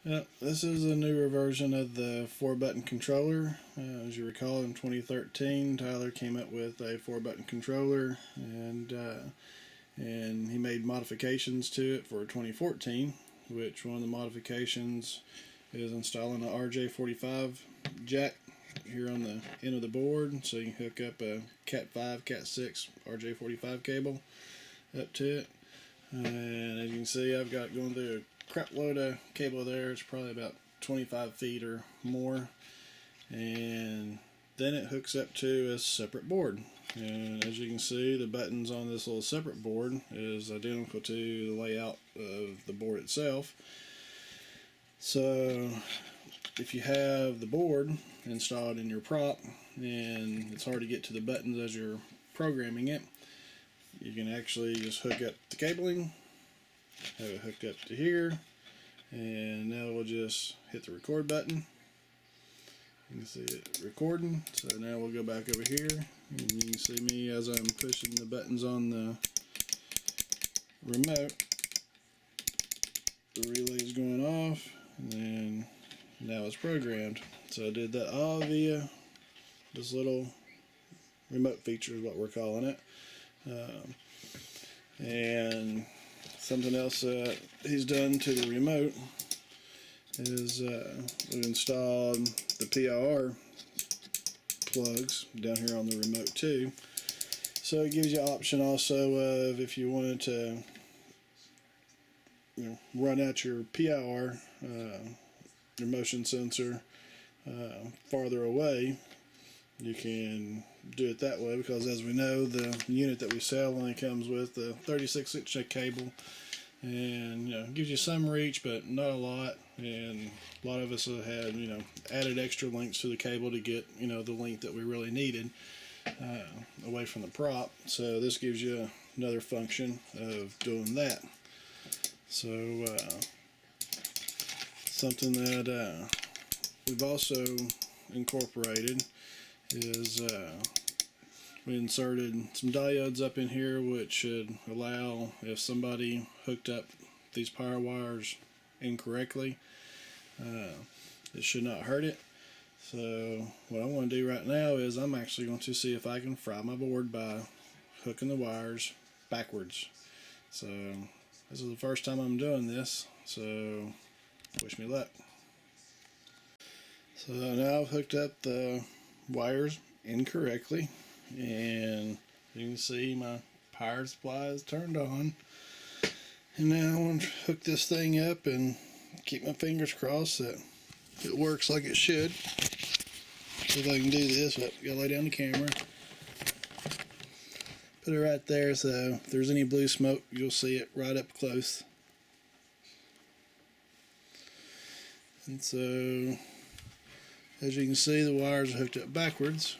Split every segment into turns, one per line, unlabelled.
Yep, this is a newer version of the 4-button controller. As you recall, in 2013, Tyler came up with a 4-button controller, and he made modifications to it for 2014. Which one of the modifications is installing an RJ45 jack here on the end of the board, so you can hook up a Cat5, Cat6 RJ45 cable up to it. And as you can see, I've got going through a crap load of cable there. It's probably about 25 feet or more. And then it hooks up to a separate board. And as you can see, the buttons on this little separate board is identical to the layout of the board itself. So if you have the board installed in your prop and it's hard to get to the buttons as you're programming it, you can actually just hook up the cabling, have it hooked up to here, and now we'll just hit the record button. You can see it recording. So now we'll go back over here, and you can see me as I'm pushing the buttons on the remote. The relay is going off, and then now it's programmed. So I did that all via this little remote feature is what we're calling it. And something else that he's done to the remote is we've installed the PIR plugs down here on the remote too. So it gives you an option also of if you wanted to run out your PIR, your motion sensor, farther away, you can do it that way, because as we know, the unit that we sell only comes with the 36-inch cable, and gives you some reach but not a lot. And a lot of us have had added extra links to the cable to get the length that we really needed away from the prop. So this gives you another function of doing that. So something that we've also incorporated is we inserted some diodes up in here, which should allow, if somebody hooked up these power wires incorrectly, it should not hurt it. So what I'm going to do right now is I'm actually going to see if I can fry my board by hooking the wires backwards. So this is the first time I'm doing this, so wish me luck. So now I've hooked up the wires incorrectly, and you can see my power supply is turned on. And now I want to hook this thing up and keep my fingers crossed that it works like it should. See if I can do this. But gotta lay down the camera, put it right there, so if there's any blue smoke, you'll see it right up close. And so as you can see, the wires are hooked up backwards.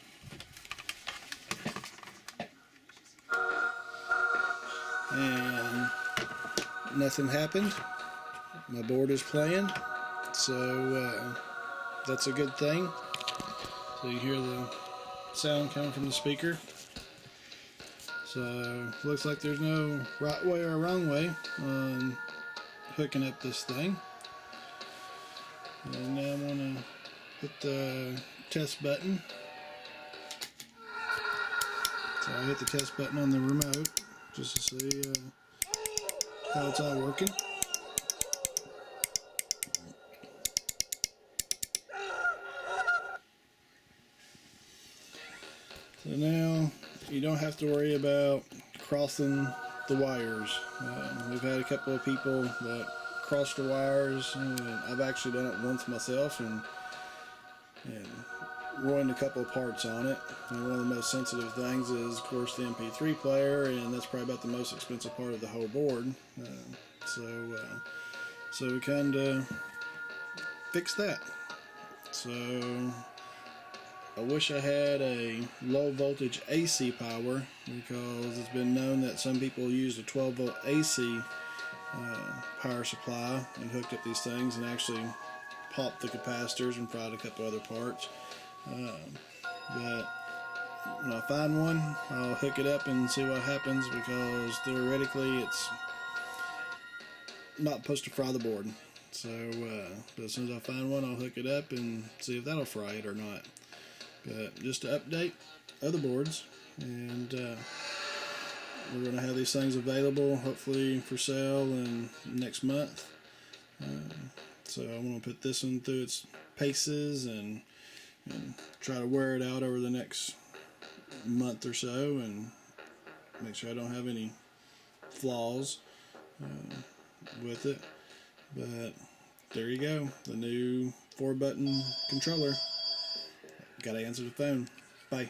And nothing happened. My board is playing, so that's a good thing. So you hear the sound coming from the speaker. So looks like there's no right way or wrong way on hooking up this thing. And now I'm going to hit the test button. So I hit the test button on the remote just to see how it's all working. So now you don't have to worry about crossing the wires. We've had a couple of people that crossed the wires, and I've actually done it once myself and ruined a couple of parts on it. And one of the most sensitive things is, of course, the MP3 player, and that's probably about the most expensive part of the whole board. So we kind of fixed that. So I wish I had a low voltage AC power, because it's been known that some people used a 12 volt AC power supply and hooked up these things and actually popped the capacitors and fried a couple other parts. But when I find one, I'll hook it up and see what happens, because theoretically it's not supposed to fry the board. So but as soon as I find one, I'll hook it up and see if that'll fry it or not. But just to update other boards, and we're going to have these things available hopefully for sale in next month. So I'm going to put this one through its paces and try to wear it out over the next month or so and make sure I don't have any flaws with it. But there you go, the new 4-button controller. Gotta answer the phone. Bye.